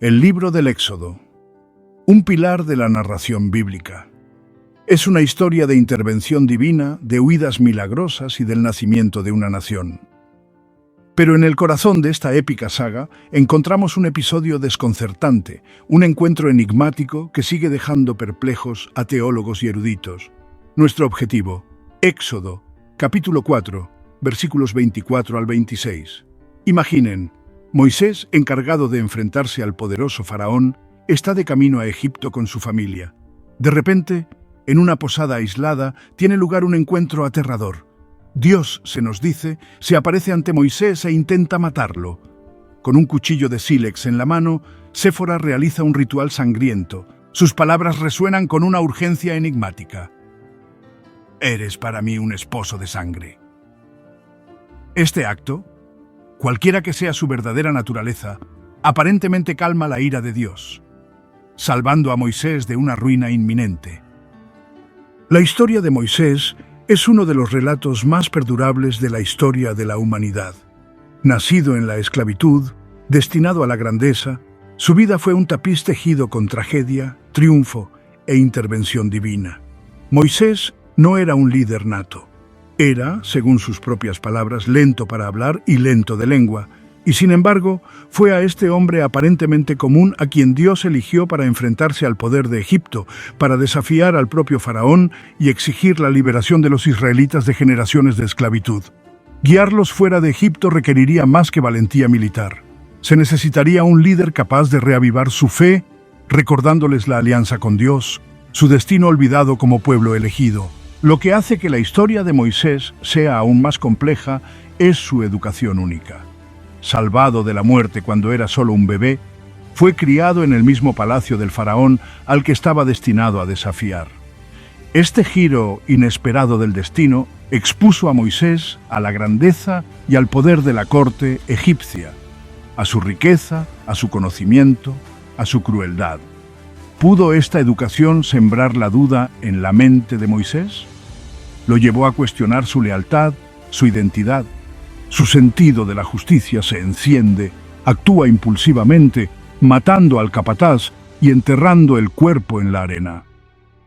El libro del Éxodo, un pilar de la narración bíblica. Es una historia de intervención divina, de huidas milagrosas y del nacimiento de una nación. Pero en el corazón de esta épica saga encontramos un episodio desconcertante, un encuentro enigmático que sigue dejando perplejos a teólogos y eruditos. Nuestro objetivo, Éxodo, capítulo 4, versículos 24 al 26. Imaginen, Moisés, encargado de enfrentarse al poderoso faraón, está de camino a Egipto con su familia. De repente, en una posada aislada, tiene lugar un encuentro aterrador. Dios, se nos dice, se aparece ante Moisés e intenta matarlo. Con un cuchillo de sílex en la mano, Séfora realiza un ritual sangriento. Sus palabras resuenan con una urgencia enigmática. «Eres para mí un esposo de sangre». Este acto, cualquiera que sea su verdadera naturaleza, aparentemente calma la ira de Dios, salvando a Moisés de una ruina inminente. La historia de Moisés es uno de los relatos más perdurables de la historia de la humanidad. Nacido en la esclavitud, destinado a la grandeza, su vida fue un tapiz tejido con tragedia, triunfo e intervención divina. Moisés no era un líder nato. Era, según sus propias palabras, lento para hablar y lento de lengua, y sin embargo, fue a este hombre aparentemente común a quien Dios eligió para enfrentarse al poder de Egipto, para desafiar al propio faraón y exigir la liberación de los israelitas de generaciones de esclavitud. Guiarlos fuera de Egipto requeriría más que valentía militar. Se necesitaría un líder capaz de reavivar su fe, recordándoles la alianza con Dios, su destino olvidado como pueblo elegido. Lo que hace que la historia de Moisés sea aún más compleja es su educación única. Salvado de la muerte cuando era solo un bebé, fue criado en el mismo palacio del faraón al que estaba destinado a desafiar. Este giro inesperado del destino expuso a Moisés a la grandeza y al poder de la corte egipcia, a su riqueza, a su conocimiento, a su crueldad. ¿Pudo esta educación sembrar la duda en la mente de Moisés? Lo llevó a cuestionar su lealtad, su identidad. Su sentido de la justicia se enciende, actúa impulsivamente, matando al capataz y enterrando el cuerpo en la arena.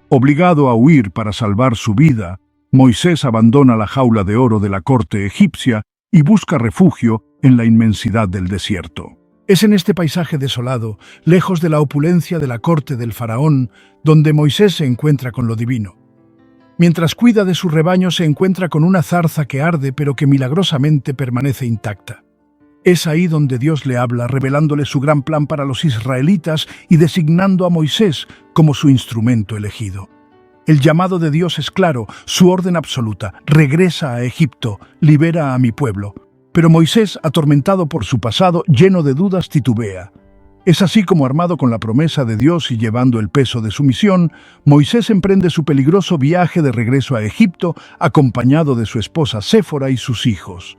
Obligado a huir para salvar su vida, Moisés abandona la jaula de oro de la corte egipcia y busca refugio en la inmensidad del desierto. Es en este paisaje desolado, lejos de la opulencia de la corte del faraón, donde Moisés se encuentra con lo divino. Mientras cuida de su rebaño se encuentra con una zarza que arde pero que milagrosamente permanece intacta. Es ahí donde Dios le habla, revelándole su gran plan para los israelitas y designando a Moisés como su instrumento elegido. El llamado de Dios es claro, su orden absoluta: regresa a Egipto, libera a mi pueblo. Pero Moisés, atormentado por su pasado, lleno de dudas, titubea. Es así como, armado con la promesa de Dios y llevando el peso de su misión, Moisés emprende su peligroso viaje de regreso a Egipto, acompañado de su esposa Séfora y sus hijos.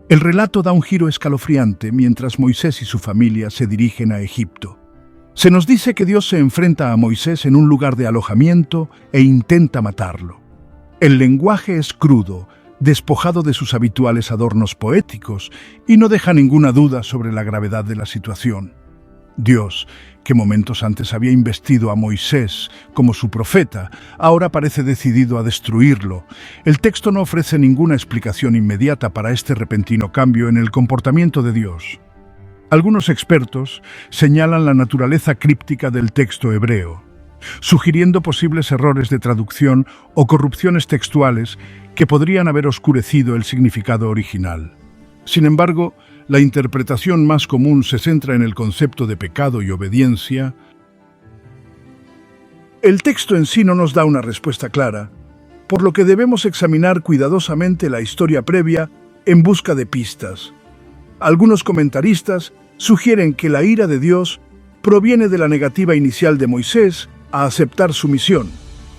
El relato da un giro escalofriante mientras Moisés y su familia se dirigen a Egipto. Se nos dice que Dios se enfrenta a Moisés en un lugar de alojamiento e intenta matarlo. El lenguaje es crudo, despojado de sus habituales adornos poéticos, y no deja ninguna duda sobre la gravedad de la situación. Dios, que momentos antes había investido a Moisés como su profeta, ahora parece decidido a destruirlo. El texto no ofrece ninguna explicación inmediata para este repentino cambio en el comportamiento de Dios. Algunos expertos señalan la naturaleza críptica del texto hebreo, sugiriendo posibles errores de traducción o corrupciones textuales que podrían haber oscurecido el significado original. Sin embargo, la interpretación más común se centra en el concepto de pecado y obediencia. El texto en sí no nos da una respuesta clara, por lo que debemos examinar cuidadosamente la historia previa en busca de pistas. Algunos comentaristas sugieren que la ira de Dios proviene de la negativa inicial de Moisés a aceptar su misión.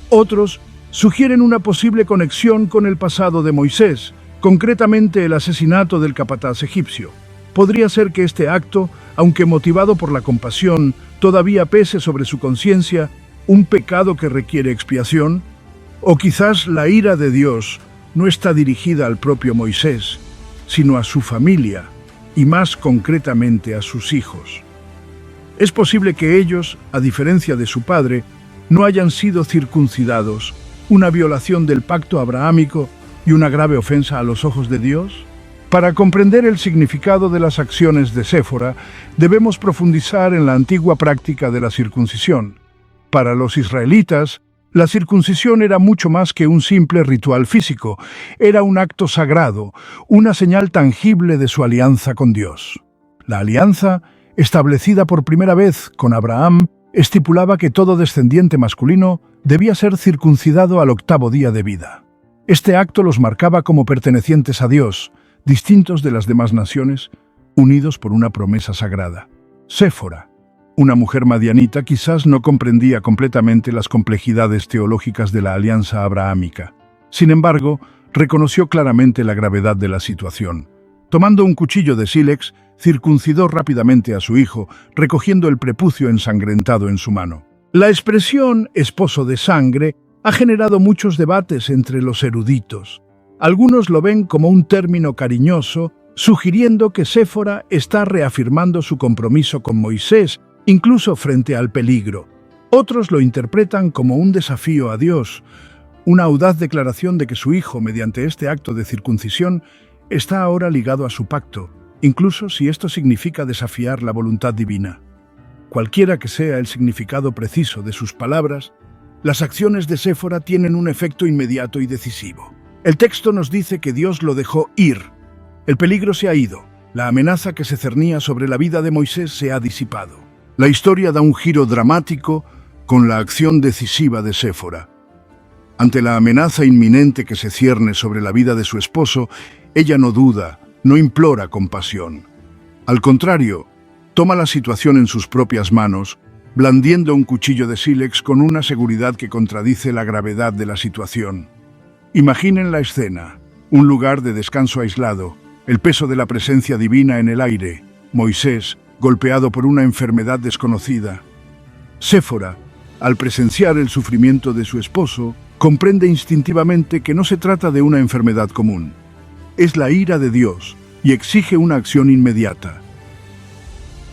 Otros sugieren una posible conexión con el pasado de Moisés, concretamente el asesinato del capataz egipcio. Podría ser que este acto, aunque motivado por la compasión, todavía pese sobre su conciencia un pecado que requiere expiación. O quizás la ira de Dios no está dirigida al propio Moisés, sino a su familia, y más concretamente a sus hijos. Es posible que ellos, a diferencia de su padre, no hayan sido circuncidados, una violación del pacto abrahámico y una grave ofensa a los ojos de Dios. Para comprender el significado de las acciones de Séfora, debemos profundizar en la antigua práctica de la circuncisión. Para los israelitas, la circuncisión era mucho más que un simple ritual físico, era un acto sagrado, una señal tangible de su alianza con Dios. La alianza, establecida por primera vez con Abraham, estipulaba que todo descendiente masculino debía ser circuncidado al 8º día de vida. Este acto los marcaba como pertenecientes a Dios, distintos de las demás naciones, unidos por una promesa sagrada. Séfora, una mujer madianita, quizás no comprendía completamente las complejidades teológicas de la alianza abrahámica. Sin embargo, reconoció claramente la gravedad de la situación. Tomando un cuchillo de sílex, circuncidó rápidamente a su hijo, recogiendo el prepucio ensangrentado en su mano. La expresión «esposo de sangre» ha generado muchos debates entre los eruditos. Algunos lo ven como un término cariñoso, sugiriendo que Séfora está reafirmando su compromiso con Moisés, incluso frente al peligro. Otros lo interpretan como un desafío a Dios, una audaz declaración de que su hijo, mediante este acto de circuncisión, está ahora ligado a su pacto, incluso si esto significa desafiar la voluntad divina. Cualquiera que sea el significado preciso de sus palabras, las acciones de Séfora tienen un efecto inmediato y decisivo. El texto nos dice que Dios lo dejó ir. El peligro se ha ido. La amenaza que se cernía sobre la vida de Moisés se ha disipado. La historia da un giro dramático con la acción decisiva de Séfora. Ante la amenaza inminente que se cierne sobre la vida de su esposo, ella no duda, no implora compasión. Al contrario, toma la situación en sus propias manos, blandiendo un cuchillo de sílex con una seguridad que contradice la gravedad de la situación. Imaginen la escena, un lugar de descanso aislado, el peso de la presencia divina en el aire, Moisés, golpeado por una enfermedad desconocida. Séfora, al presenciar el sufrimiento de su esposo, comprende instintivamente que no se trata de una enfermedad común. Es la ira de Dios y exige una acción inmediata.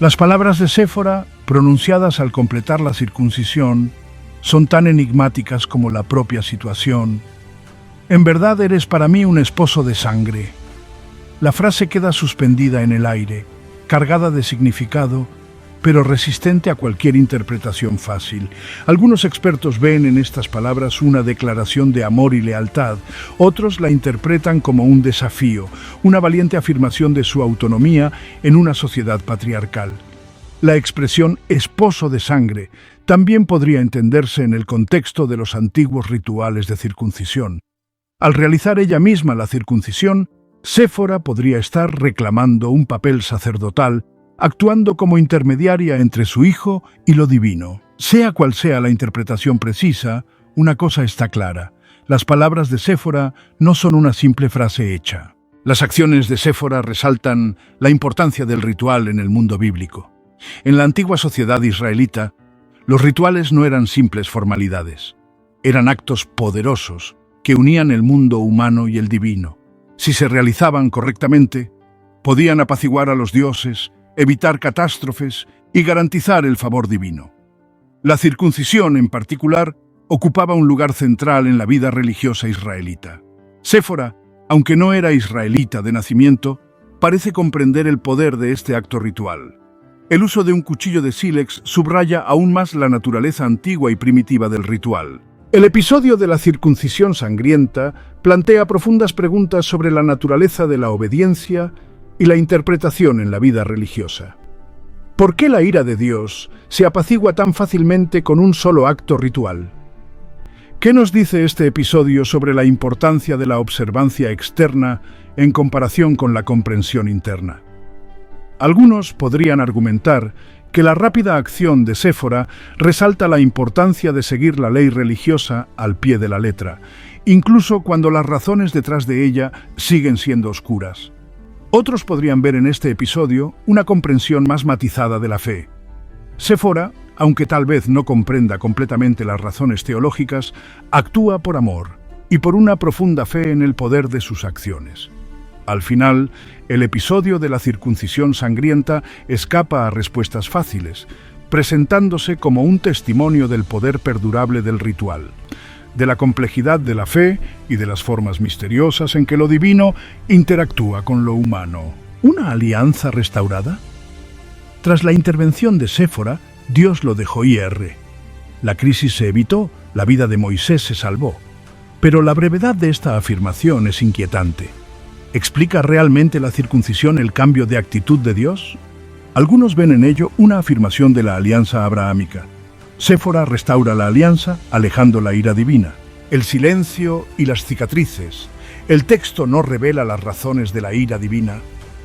Las palabras de Séfora, pronunciadas al completar la circuncisión, son tan enigmáticas como la propia situación. En verdad eres para mí un esposo de sangre. La frase queda suspendida en el aire, cargada de significado, pero resistente a cualquier interpretación fácil. Algunos expertos ven en estas palabras una declaración de amor y lealtad, otros la interpretan como un desafío, una valiente afirmación de su autonomía en una sociedad patriarcal. La expresión esposo de sangre también podría entenderse en el contexto de los antiguos rituales de circuncisión. Al realizar ella misma la circuncisión, Séfora podría estar reclamando un papel sacerdotal, actuando como intermediaria entre su hijo y lo divino. Sea cual sea la interpretación precisa, una cosa está clara: las palabras de Séfora no son una simple frase hecha. Las acciones de Séfora resaltan la importancia del ritual en el mundo bíblico. En la antigua sociedad israelita, los rituales no eran simples formalidades. Eran actos poderosos que unían el mundo humano y el divino. Si se realizaban correctamente, podían apaciguar a los dioses, evitar catástrofes y garantizar el favor divino. La circuncisión, en particular, ocupaba un lugar central en la vida religiosa israelita. Séfora, aunque no era israelita de nacimiento, parece comprender el poder de este acto ritual. El uso de un cuchillo de sílex subraya aún más la naturaleza antigua y primitiva del ritual. El episodio de la circuncisión sangrienta plantea profundas preguntas sobre la naturaleza de la obediencia y la interpretación en la vida religiosa. ¿Por qué la ira de Dios se apacigua tan fácilmente con un solo acto ritual? ¿Qué nos dice este episodio sobre la importancia de la observancia externa en comparación con la comprensión interna? Algunos podrían argumentar que la rápida acción de Séfora resalta la importancia de seguir la ley religiosa al pie de la letra, incluso cuando las razones detrás de ella siguen siendo oscuras. Otros podrían ver en este episodio una comprensión más matizada de la fe. Séfora, aunque tal vez no comprenda completamente las razones teológicas, actúa por amor y por una profunda fe en el poder de sus acciones. Al final, el episodio de la circuncisión sangrienta escapa a respuestas fáciles, presentándose como un testimonio del poder perdurable del ritual, de la complejidad de la fe y de las formas misteriosas en que lo divino interactúa con lo humano. ¿Una alianza restaurada? Tras la intervención de Séfora, Dios lo dejó ir. La crisis se evitó, la vida de Moisés se salvó. Pero la brevedad de esta afirmación es inquietante. ¿Explica realmente la circuncisión el cambio de actitud de Dios? Algunos ven en ello una afirmación de la alianza abrahámica. Séfora restaura la alianza, alejando la ira divina. El silencio y las cicatrices. El texto no revela las razones de la ira divina.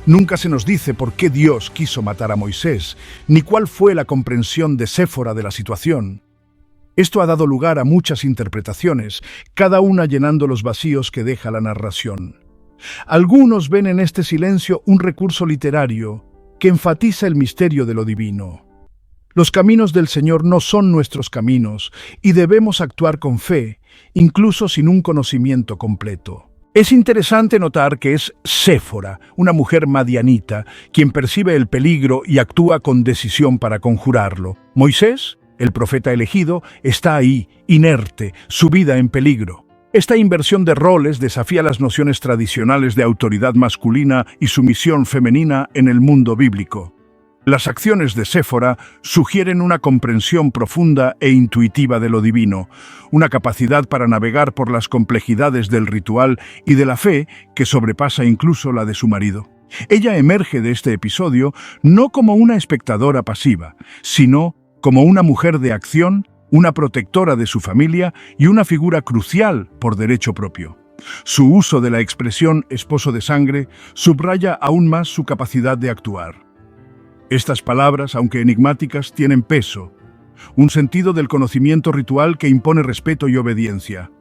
Nunca se nos dice por qué Dios quiso matar a Moisés, ni cuál fue la comprensión de Séfora de la situación. Esto ha dado lugar a muchas interpretaciones, cada una llenando los vacíos que deja la narración. Algunos ven en este silencio un recurso literario que enfatiza el misterio de lo divino. Los caminos del Señor no son nuestros caminos y debemos actuar con fe, incluso sin un conocimiento completo. Es interesante notar que es Séfora, una mujer madianita, quien percibe el peligro y actúa con decisión para conjurarlo. Moisés, el profeta elegido, está ahí, inerte, su vida en peligro. Esta inversión de roles desafía las nociones tradicionales de autoridad masculina y sumisión femenina en el mundo bíblico. Las acciones de Séfora sugieren una comprensión profunda e intuitiva de lo divino, una capacidad para navegar por las complejidades del ritual y de la fe que sobrepasa incluso la de su marido. Ella emerge de este episodio no como una espectadora pasiva, sino como una mujer de acción, una protectora de su familia y una figura crucial por derecho propio. Su uso de la expresión esposo de sangre subraya aún más su capacidad de actuar. Estas palabras, aunque enigmáticas, tienen peso, un sentido del conocimiento ritual que impone respeto y obediencia.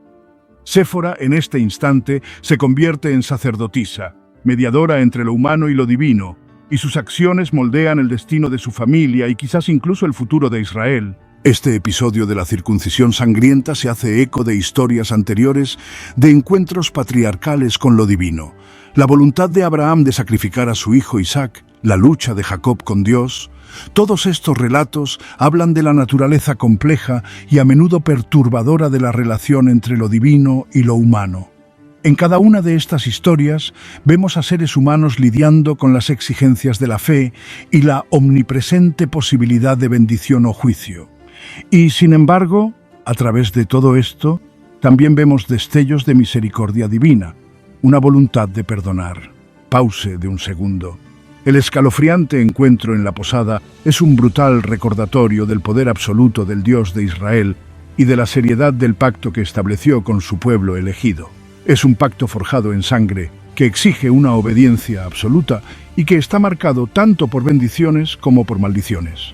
Séfora, en este instante, se convierte en sacerdotisa, mediadora entre lo humano y lo divino, y sus acciones moldean el destino de su familia y quizás incluso el futuro de Israel. Este episodio de la circuncisión sangrienta se hace eco de historias anteriores de encuentros patriarcales con lo divino. La voluntad de Abraham de sacrificar a su hijo Isaac, la lucha de Jacob con Dios, todos estos relatos hablan de la naturaleza compleja y a menudo perturbadora de la relación entre lo divino y lo humano. En cada una de estas historias vemos a seres humanos lidiando con las exigencias de la fe y la omnipresente posibilidad de bendición o juicio. Y, sin embargo, a través de todo esto, también vemos destellos de misericordia divina, una voluntad de perdonar. Pause de un segundo. El escalofriante encuentro en la posada es un brutal recordatorio del poder absoluto del Dios de Israel y de la seriedad del pacto que estableció con su pueblo elegido. Es un pacto forjado en sangre, que exige una obediencia absoluta y que está marcado tanto por bendiciones como por maldiciones.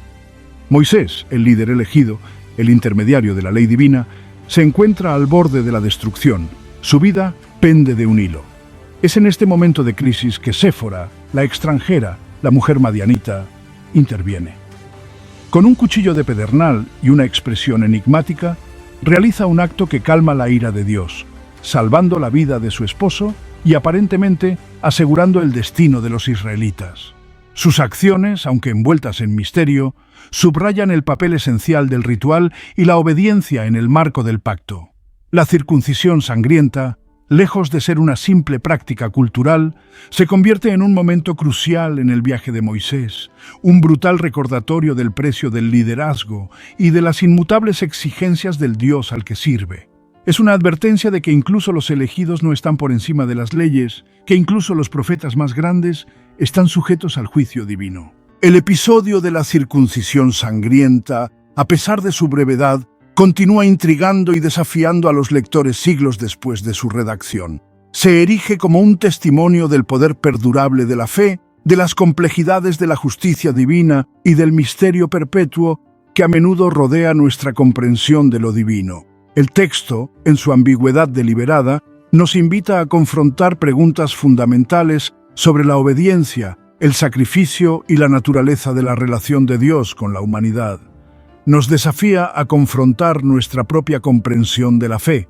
Moisés, el líder elegido, el intermediario de la ley divina, se encuentra al borde de la destrucción. Su vida pende de un hilo. Es en este momento de crisis que Séfora, la extranjera, la mujer madianita, interviene. Con un cuchillo de pedernal y una expresión enigmática, realiza un acto que calma la ira de Dios, salvando la vida de su esposo y aparentemente asegurando el destino de los israelitas. Sus acciones, aunque envueltas en misterio, subrayan el papel esencial del ritual y la obediencia en el marco del pacto. La circuncisión sangrienta, lejos de ser una simple práctica cultural, se convierte en un momento crucial en el viaje de Moisés, un brutal recordatorio del precio del liderazgo y de las inmutables exigencias del Dios al que sirve. Es una advertencia de que incluso los elegidos no están por encima de las leyes, que incluso los profetas más grandes están sujetos al juicio divino. El episodio de la circuncisión sangrienta, a pesar de su brevedad, continúa intrigando y desafiando a los lectores siglos después de su redacción. Se erige como un testimonio del poder perdurable de la fe, de las complejidades de la justicia divina y del misterio perpetuo que a menudo rodea nuestra comprensión de lo divino. El texto, en su ambigüedad deliberada, nos invita a confrontar preguntas fundamentales sobre la obediencia, el sacrificio y la naturaleza de la relación de Dios con la humanidad. Nos desafía a confrontar nuestra propia comprensión de la fe,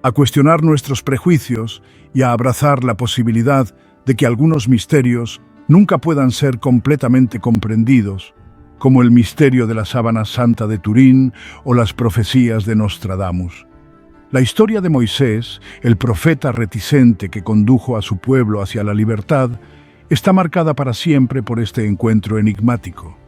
a cuestionar nuestros prejuicios y a abrazar la posibilidad de que algunos misterios nunca puedan ser completamente comprendidos, como el misterio de la sábana santa de Turín o las profecías de Nostradamus. La historia de Moisés, el profeta reticente que condujo a su pueblo hacia la libertad, está marcada para siempre por este encuentro enigmático.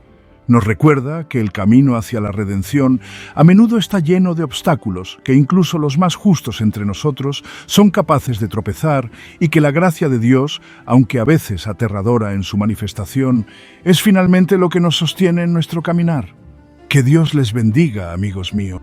Nos recuerda que el camino hacia la redención a menudo está lleno de obstáculos, que incluso los más justos entre nosotros son capaces de tropezar y que la gracia de Dios, aunque a veces aterradora en su manifestación, es finalmente lo que nos sostiene en nuestro caminar. Que Dios les bendiga, amigos míos.